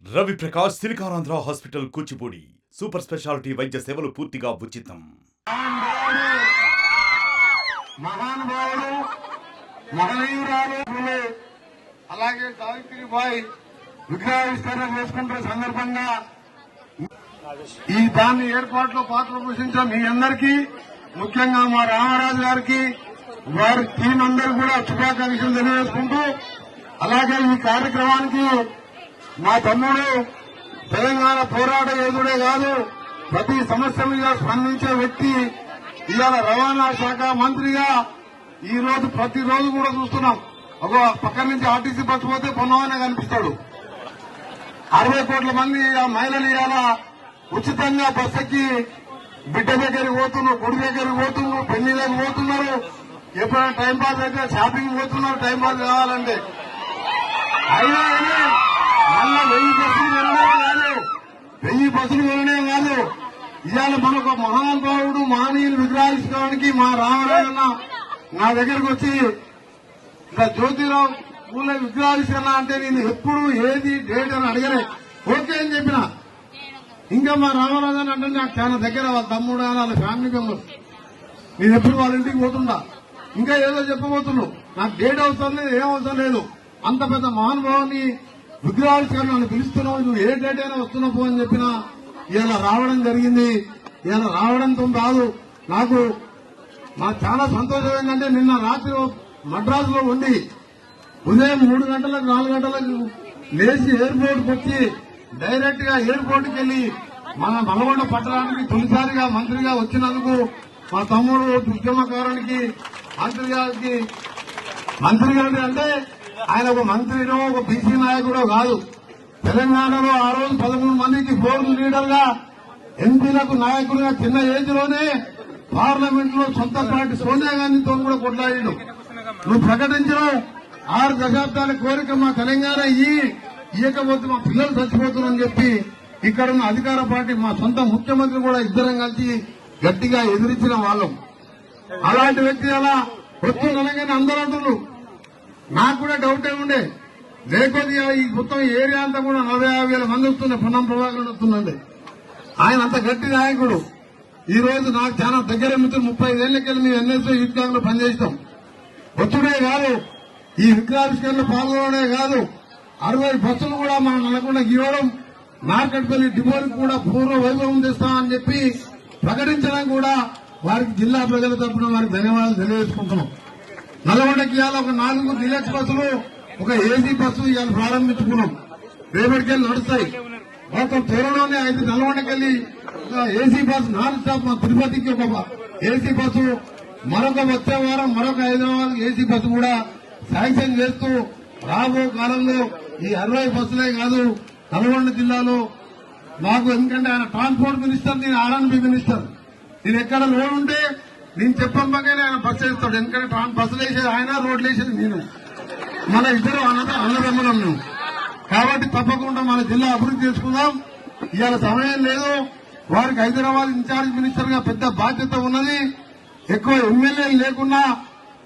Ravi Prakash Siliconandhra hospital Kuchipudi super speciality వైద్య సేవలు పూర్తిగా ఉచితం. మహానుభావుడు మహనీయురాలు అలాగే సావిత్రిబాయి విగ్రహావిష్కరణ చేసుకుంటున్న సందర్భంగా ఈ దాని ఏర్పాట్లో పాత్ర పోషించిన మీ అందరికీ, ముఖ్యంగా మా రామరాజు గారికి, వారి టీం అందరూ కూడా శుభాకాంక్షలు తెలియజేసుకుంటూ, అలాగే ఈ కార్యక్రమానికి మా తమ్ముడు తెలంగాణ పోరాట యోధుడే కాదు, ప్రతి సమస్య మీద స్పందించే వ్యక్తి, ఇవాళ రవాణా శాఖ మంత్రిగా ఈ రోజు ప్రతిరోజు కూడా చూస్తున్నాం. ఒక పక్క నుంచి ఆర్టీసీ బస్సు పోతే పొన్నవానే కనిపిస్తాడు. 60 కోట్ల మంది మహిళలు ఇవాళ ఉచితంగా బస్ ఎక్కి బిడ్డ దగ్గరికి పోతున్నారు, గుడి దగ్గరికి పోతున్నారు, పెళ్లిళ్ళకి పోతున్నారు. ఎప్పుడైనా టైంపాస్ అయితే షాపింగ్ పోతున్నారు, టైంపాస్ కావాలంటే. అయినా మళ్ళా 1000 బస్సులు కొనడం కాదు, 1000 బస్సులు కొనడం కాదు. ఇవాళ మనకు మహానుభావుడు మహనీయులు విగ్రహించడానికి మా రామరాజన్న నా దగ్గరకు వచ్చి ఇంకా జ్యోతిరావు పూలే విగ్రహించన్నా అంటే నేను ఎప్పుడు ఏది డేట్ అని అడగలే, ఓకే అని చెప్పిన. ఇంకా మా రామరాజన్ అంటే నాకు చాలా దగ్గర, వాళ్ళ తమ్ముడు వాళ్ళ ఫ్యామిలీ మెంబర్స్. నేను ఎప్పుడు వాళ్ళ ఇంటికి పోతుండా, ఇంకా ఏదో చెప్పబోతున్నావు, నాకు డేట్ అవసరం లేదు, ఏం అవసరం లేదు. అంత పెద్ద మహానుభావుని విగ్రహావిష్కరణ నన్ను పిలుస్తున్నావు, నువ్వు ఏ డేట్ అయినా వస్తున్నావు అని చెప్పినా ఇలా రావడం జరిగింది. ఇలా రావడంతో కాదు, నాకు చాలా సంతోషం ఏంటంటే నిన్న రాత్రి మద్రాసులో ఉండి ఉదయం 3 గంటలకు 4 గంటలకు లేచి ఎయిర్పోర్ట్కి వచ్చి డైరెక్ట్ గా ఎయిర్పోర్ట్కి వెళ్లి మన నల్గొండ పట్టణానికి తొలిసారిగా మంత్రిగా వచ్చినందుకు మా తమ్ముడు ఉద్యమకారునికి మంత్రి గారి అంటే ఆయన ఒక మంత్రినో ఒక బీసీ నాయకుడో కాదు. తెలంగాణలో ఆ రోజు 13 మందికి బోర్డు లీడర్ గా, ఎంపీలకు నాయకులుగా చిన్న ఏజ్ లోనే పార్లమెంట్ లో సొంత పార్టీ సోనియా గాంధీతో కూడా కొట్లాడాడు. నువ్వు ప్రకటించిన 6 దశాబ్దాల కోరిక మా తెలంగాణ ఇయ్యకపోతే మా పిల్లలు చచ్చిపోతున్నారని చెప్పి ఇక్కడున్న అధికార పార్టీ మా సొంత ముఖ్యమంత్రి కూడా ఇద్దరం కలిసి గట్టిగా ఎదిరించిన వాళ్ళం. అలాంటి వ్యక్తి అలా వస్తుందనగానే అందరూ అంటున్నారు. నాకు కూడా డౌటే ఉండే, లేకపోతే ఈ మొత్తం ఏరియా అంతా కూడా 40,000 మంది వస్తున్నాయి, పొన్నం ప్రభాకర్ వస్తుందండి. ఆయన అంత గట్టి నాయకుడు. ఈ రోజు నాకు చాలా దగ్గర మిత్రులు 35 ఏళ్లకెళ్ళి మేము ఎన్ఎస్ఓ యూత్ కాంగ్ లో పనిచేస్తాం. వచ్చుడే కాదు, ఈ విగ్రహావిష్కరణలో పాల్గొనడే కాదు, 60 బస్సులు కూడా మన నల్గొండకి ఇవ్వడం, మార్కెట్పల్లి డిపోకి కూడా పూర్వ వైభవం తెస్తామని చెప్పి ప్రకటించడం కూడా వారికి జిల్లా ప్రజల తరఫున వారికి ధన్యవాదాలు తెలియజేసుకుంటున్నాం. నల్గొండకి ఇవాళ ఒక 4 డీలక్స్ బస్సులు, ఒక ఏసీ బస్సు ఇవాళ ప్రారంభించుకున్నాం. రేపటికెళ్ళి నడుస్తాయి. మొత్తం త్వరలోనే 5 నల్గొండకెళ్లి ఏసీ బస్సు నాన్ స్టాప్, మా తిరుపతికి ఒక ఏసీ బస్సు, మరొక వచ్చే వారం మరొక హైదరాబాద్ ఏసీ బస్సు కూడా శాంక్షన్ చేస్తూ రాబో కాలంలో ఈ 60 బస్సులే కాదు నల్గొండ జిల్లాలో నాకు, ఎందుకంటే ఆయన ట్రాన్స్పోర్ట్ మినిస్టర్, నేను ఆర్ఎన్బి మినిస్టర్. నేను ఎక్కడ లోన్ ఉంటే నేను చెప్పంగానే ఆయన బస్సు వేస్తాడు. ఎందుకంటే బస్సులు వేసేది ఆయన, రోడ్లు వేసేది నేను. మన ఇద్దరు అన్నదమ్ములం మేము. కాబట్టి తప్పకుండా మన జిల్లా అభివృద్ధి చేసుకుందాం. ఇవాళ సమయం లేదు. వారికి హైదరాబాద్ ఇన్ఛార్జ్ మినిస్టర్ గా పెద్ద బాధ్యత ఉన్నది. ఎక్కువ ఎమ్మెల్యేలు లేకున్నా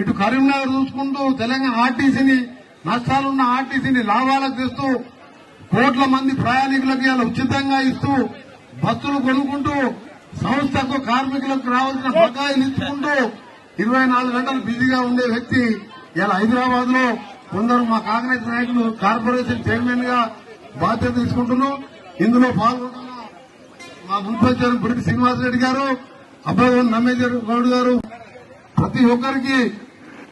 ఇటు కరీంనగర్ చూసుకుంటూ తెలంగాణ ఆర్టీసీని, నష్టాలున్న ఆర్టీసీని లాభాలకు తెస్తూ, కోట్ల మంది ప్రయాణికులకు ఇలా ఉచితంగా ఇస్తూ, బస్సులు కొనుక్కుంటూ, సంస్థకు కార్మికులకు రావాల్సిన బకాయిలు ఇచ్చుకుంటూ 24 గంటలు బిజీగా ఉండే వ్యక్తి ఇలా హైదరాబాద్ లో కొందరు మా కాంగ్రెస్ నాయకులు కార్పొరేషన్ చైర్మన్ గా బాధ్యత తీసుకుంటున్నాం. ఇందులో పాల్గొంటున్న మా మున్సిపల్ చైర్మన్ బుడికి శ్రీనివాసరెడ్డి గారు, అబ్బాయి నమ్మేశ్వర గౌడ్ గారు, ప్రతి ఒక్కరికి,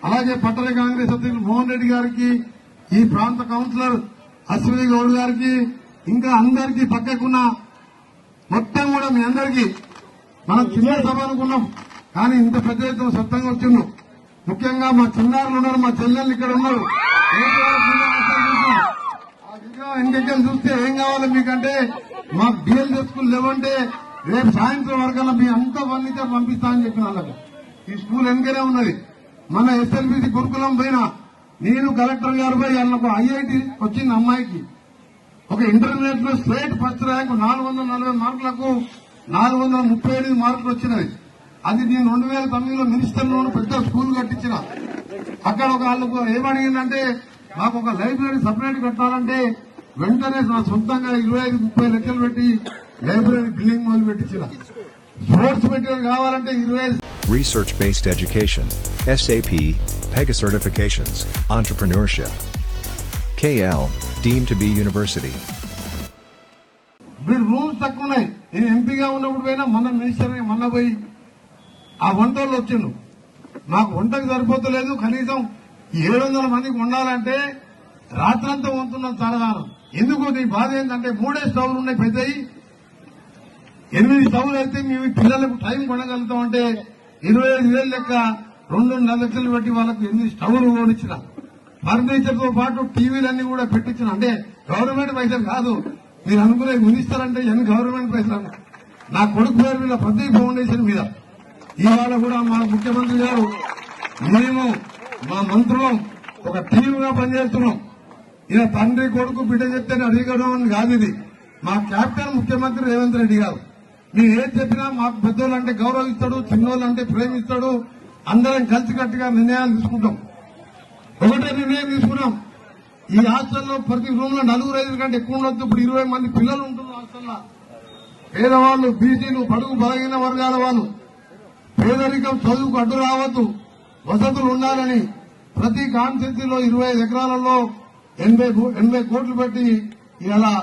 అలాగే పట్టణ కాంగ్రెస్ అధ్యక్షులు మోహన్ రెడ్డి గారికి, ఈ ప్రాంత కౌన్సిలర్ అశ్విని గౌడ్ గారికి, ఇంకా అందరికీ పక్కకున్న మొత్తం కూడా మీ అందరికీ, మనం చిన్న సభ అనుకున్నాం కానీ ఇంత పెద్ద ఎత్తున సొంతంగా వచ్చిండు. ముఖ్యంగా మా చిన్నారులు ఉన్నారు, మా చెల్లెళ్ళు ఇక్కడ ఉన్నారు. ఆ విగ్రహం ఎన్నికలు చూస్తే ఏం కావాలి మీకంటే, మాకు డిఎల్ స్కూల్ లేవంటే రేపు సాయంత్రం వరకల్లా మీ అంత వన్నితే పంపిస్తా అని చెప్పిన వాళ్ళకి. ఈ స్కూల్ వెనుకనే ఉన్నది. మన ఎస్ఎల్బిసి గురుకులం పైన నేను కలెక్టర్ గారు పోయి అన్నకు ఐఐటి వచ్చింది అమ్మాయికి, ఒక ఇంటర్మీడియట్ లో స్టేట్ ఫస్ట్ ర్యాంకు 440 మార్కులకు 438 మార్కులు వచ్చినాయి. అది నేను 2009లో మినిస్టర్ పెద్ద స్కూల్ కట్టించిన. అక్కడ ఒక వాళ్ళకు ఏమడిగిందంటే, మాకు ఒక లైబ్రరీ సపరేట్ కట్టాలంటే వెంటనే నా సొంతంగా 25-30 లక్షలు పెట్టి లైబ్రరీ బిల్డింగ్ మొదలు పెట్టించిన. స్పోర్ట్స్ మెటీరియల్ కావాలంటే 25. Research-based education, SAP, PEGA certifications, entrepreneurship. KL, deemed to be university. వీళ్ళు రూల్స్ తక్కువ ఉన్నాయి. నేను ఎంపీగా ఉన్నప్పుడు పోయినా మొన్న మినిస్టర్ మొన్న పోయి ఆ వంటలు వచ్చిండు. నాకు వంటకు సరిపోతలేదు. కనీసం 700 మందికి ఉండాలంటే రాత్రంతా వంతున్నాం తరగానం. ఎందుకు నీ బాధ ఏంటంటే 3 స్టవ్లు ఉన్నాయి పెద్దవి. 8 స్టవ్లు అయితే మేము పిల్లలకు టైం కొనగలుగుతామంటే 25,000 లెక్క 2.5 లక్షలు పెట్టి వాళ్ళకు 8 స్టవ్లు కొనిచ్చిన. ఫర్నిచర్ తో పాటు టీవీలన్నీ కూడా పెట్టించిన. అంటే గవర్నమెంట్ పైసలు కాదు, మీరు అనుకునే మినిస్టర్ అంటే ఎన్ని గవర్నమెంట్ పైసలు. నా కొడుకు పేరు మీద ప్రతి ఫౌండేషన్ మీద ఇవాళ కూడా మా ముఖ్యమంత్రి గారు మేము మా మంత్రులం ఒక టీవీగా పనిచేస్తున్నాం. ఈయన తండ్రి కొడుకు బిడ్డ చెప్తేనే అడిగడం అని కాదు. ఇది మా క్యాప్టెన్ ముఖ్యమంత్రి రేవంత్ రెడ్డి గారు. మీరు ఏది చెప్పినా మాకు పెద్దోళ్ళు అంటే గౌరవిస్తాడు, చిన్నోళ్ళు అంటే ప్రేమిస్తాడు. అందరం కలిసికట్టుగా నిర్ణయాలు తీసుకుంటాం. ఒకటే నిర్ణయం తీసుకున్నాం, ఈ హాస్టల్లో ప్రతి రూమ్ లో 4-5 కంటే ఎక్కువ ఉండొద్దు. ఇప్పుడు 20 మంది పిల్లలు ఉంటున్నారు హాస్టల్లో. పేదవాళ్లు, బీసీలు, బడుగు బలహీన వర్గాల వాళ్ళు, పేదరికం చదువుకు అడ్డు రావద్దు, వసతులు ఉండాలని ప్రతి కాన్స్టిట్యూన్సీలో 25 ఎకరాలలో 80 కోట్లు పెట్టి ఇలా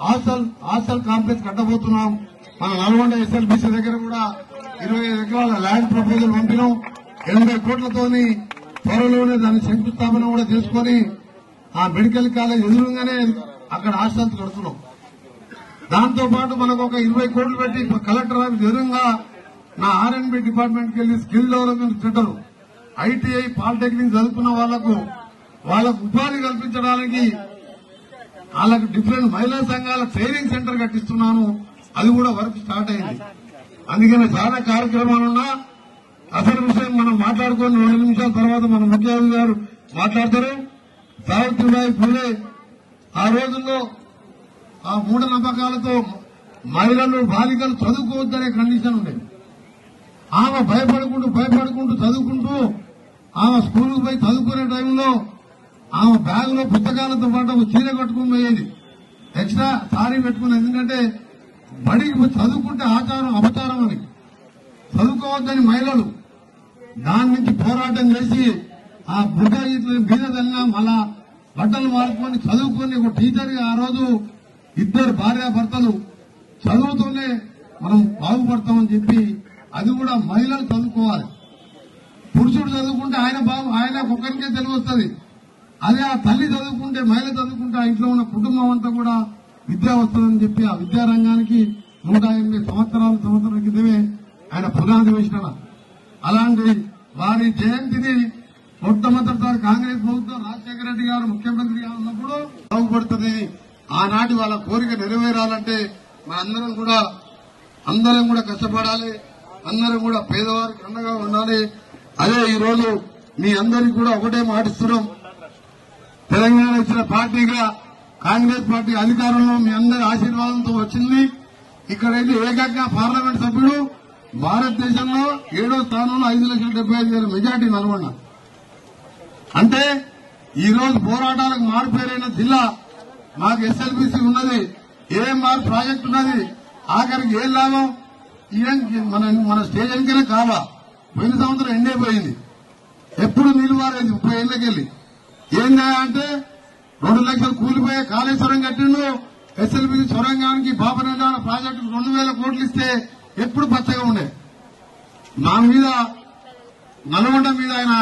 హాస్టల్ కాంప్లెక్స్ కట్టబోతున్నాం. మన నల్గొండ ఎస్ఎల్బీసీ దగ్గర కూడా 25 ఎకరాల ల్యాండ్ ప్రపోజల్ పంపినాం. 80 కోట్లతోని త్వరలోనే దాని శంకుస్థాపన కూడా చేసుకుని ఆ మెడికల్ కాలేజ్ ఎదురుగానే అక్కడ హాస్టల్స్ కడుతున్నాం. దాంతో పాటు మనకు ఒక 20 కోట్లు పెట్టి కలెక్టర్ ఆఫీస్ ఎదురుగా నా R&B డిపార్ట్మెంట్కి వెళ్లి skill development centre, ITI, polytechnic చదువుకున్న వాళ్ళకు ఉపాధి కల్పించడానికి వాళ్ళకు డిఫరెంట్ మహిళా సంఘాల ట్రైనింగ్ సెంటర్ కట్టిస్తున్నాను. అది కూడా వర్క్ స్టార్ట్ అయింది. అందుకని చాలా కార్యక్రమాలున్నా అసలు విషయం మనం మాట్లాడుకుని 2 నిమిషాల తర్వాత మన ముఖ్యమంత్రి గారు మాట్లాడతారు. సావిత్రిబాయి పూలే ఆ రోజుల్లో ఆ మూఢనమ్మకాలతో మహిళలు, బాలికలు చదువుకోవద్దనే కండిషన్ ఉండేది. ఆమె భయపడుకుంటూ చదువుకుంటూ ఆమె స్కూల్కి పోయి చదువుకునే టైంలో ఆమె బ్యాగ్ లో పుస్తకాలతో పాటు ఒక చీర కట్టుకుని పోయేది, ఎక్స్ట్రా సారీ పెట్టుకుని. ఎందుకంటే బడికి చదువుకుంటే ఆచారం అపచారం అని చదువుకోవద్దని మహిళలు దాని నుంచి పోరాటం చేసి ఆ బుడ్డ బీద తల్లిన మళ్ళా బట్టలు మార్చుకొని చదువుకొని ఒక టీచర్ గా ఆ రోజు 2 భార్యాభర్తలు చదువుతూనే మనం బాగుపడతామని చెప్పి అది కూడా మహిళలు చదువుకోవాలి. పురుషుడు చదువుకుంటే ఆయన ఒక్కరికే తెలివి వస్తుంది. అదే ఆ తల్లి చదువుకుంటే, మహిళ చదువుకుంటే ఆ ఇంట్లో ఉన్న కుటుంబం అంతా కూడా విద్య వస్తుందని చెప్పి ఆ విద్యారంగానికి 180 సంవత్సరాల క్రితమే ఆయన పునాది వేసిన. అలాంటి వారి జయంతిని మొట్టమొదటిసారి కాంగ్రెస్ ప్రభుత్వం రాజశేఖర రెడ్డి గారు ముఖ్యమంత్రిగా ఉన్నప్పుడు బాగుపడుతుంది. ఆనాటి వాళ్ళ కోరిక నెరవేరాలంటే మనందరం కూడా కష్టపడాలి. అందరం కూడా పేదవారికి అండగా ఉండాలి. అదే ఈ రోజు మీ అందరికీ కూడా ఒకటే మాటిస్తున్నాం. తెలంగాణ ఇచ్చిన పార్టీగా కాంగ్రెస్ పార్టీ అధికారంలో మీ అందరి ఆశీర్వాదంతో వచ్చింది. ఇక్కడైతే ఏకంగా పార్లమెంట్ సభ్యుడు భారతదేశంలో 7వ స్థానంలో 5,75,000 మెజార్టీ నల్గొండ. అంటే ఈ రోజు పోరాటాలకు మారుపేరైన జిల్లా. మాకు ఎస్ఎల్బీసీ ఉన్నది, ఏఎంఆర్ ప్రాజెక్టు ఉన్నది. ఆఖరికి ఏం లాభం? మన స్టేజ్ ఎంకనే కావా. పోయిన సంవత్సరం ఎండైపోయింది, ఎప్పుడు నిలువారేది 30 ఏళ్లకెళ్లి. ఏందా అంటే 2 లక్షలు కూలిపోయే కాళేశ్వరం కట్టిండు. ఎస్ఎల్బీసీ సొరంగానికి బాపనగర ప్రాజెక్టు 2,000 కోట్లు ఇస్తే ఎప్పుడు పచ్చగా ఉండే. నా మీద నల్గొండ మీద ఆయన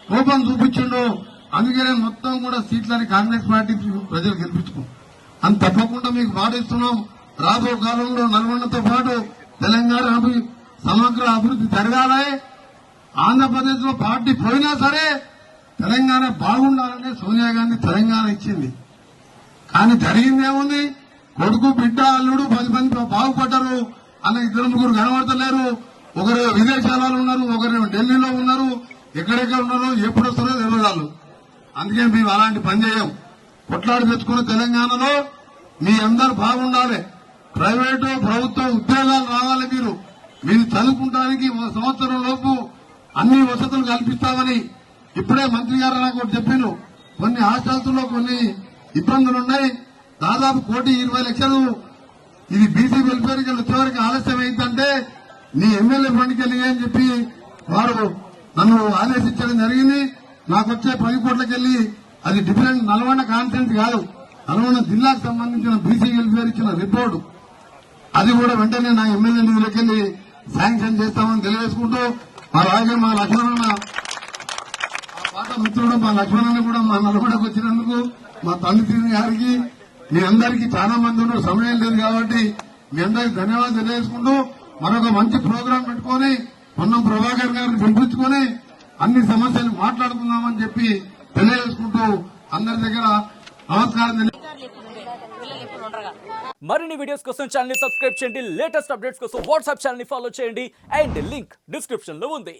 కోపం చూపించిండు. అందుకనే మొత్తం కూడా సీట్లని కాంగ్రెస్ పార్టీ ప్రజలు గెలిపించుకో అని తప్పకుండా మీకు పాటిస్తున్నాం. రాబో కాలంలో నల్గొండతో పాటు తెలంగాణ సమగ్ర అభివృద్ధి జరగాలి. ఆంధ్రప్రదేశ్ లో పార్టీ పోయినా సరే తెలంగాణ బాగుండాలనే సోనియా గాంధీ తెలంగాణ ఇచ్చింది. కానీ జరిగిందేముంది? కొడుకు, బిడ్డ, అల్లుడు 10 మంది బాగుపడ్డారు అన్న 2-3 కనబడతలేరు. ఒకరు విదేశాలలో ఉన్నారు, ఒకరు ఢిల్లీలో ఉన్నారు, ఎక్కడెక్కడ ఉన్నారో ఎప్పుడు వస్తారో తెలియదు. అందుకే మేము అలాంటి పని చేయం. కొట్లాడి తెచ్చుకున్న తెలంగాణలో మీ అందరు బాగుండాలి. ప్రైవేటు ప్రభుత్వం ఉద్యోగాలు రావాలి. మీరు చదువుకుంటానికి 1 సంవత్సరం లోపు అన్ని వసతులు కల్పిస్తామని ఇప్పుడే మంత్రి గారు నాకు చెప్పిండ్రు. కొన్ని హాస్టల్స్ లో కొన్ని ఇబ్బందులున్నాయి, దాదాపు 1,20,00,000 ఇది బీసీ వెల్ఫేర్ కి వచ్చేవరకు ఆలస్యం అయిందంటే నీ ఎమ్మెల్యే ఫండ్కి వెళ్ళి అని చెప్పి వారు నన్ను ఆదేశించడం జరిగింది. నాకు వచ్చే 10 కోట్లకి వెళ్ళి అది డిఫరెంట్ నల్గొండ కాన్ఫరెన్స్ కాదు, నల్గొండ జిల్లాకు సంబంధించిన బీసీ వెల్ఫేర్ ఇచ్చిన రిపోర్టు అది కూడా వెంటనే నా ఎమ్మెల్యే నిధులకి వెళ్ళి శాంక్షన్ చేస్తామని తెలియజేసుకుంటూ అలాగే మా లక్ష్మణ పాత మిత్రుడు మా లక్ష్మణ్ కూడా మా నల్గొండకు వచ్చినందుకు మా తండ్రి గారికి మీ అందరికీ చాలా మంది ఉన్నారు, సమయం లేదు కాబట్టి మీ అందరికి ధన్యవాదాలు తెలియజేసుకుంటూ మరొక మంచి ప్రోగ్రాం పెట్టుకుని పొన్నం ప్రభాకర్ గారిని పిలిపించుకుని అన్ని సమస్యలు మాట్లాడుకుందామని చెప్పి తెలియజేసుకుంటూ అందరి దగ్గర నమస్కారం. మరిన్ని వీడియోస్ కోసం ఛానల్ ని సబ్స్క్రైబ్ చేయండి, లేటెస్ట్ అప్డేట్స్ కోసం వాట్సాప్ ఛానల్ ని ఫాలో చేయండి అండ్ లింక్ డిస్క్రిప్షన్ లో ఉంది.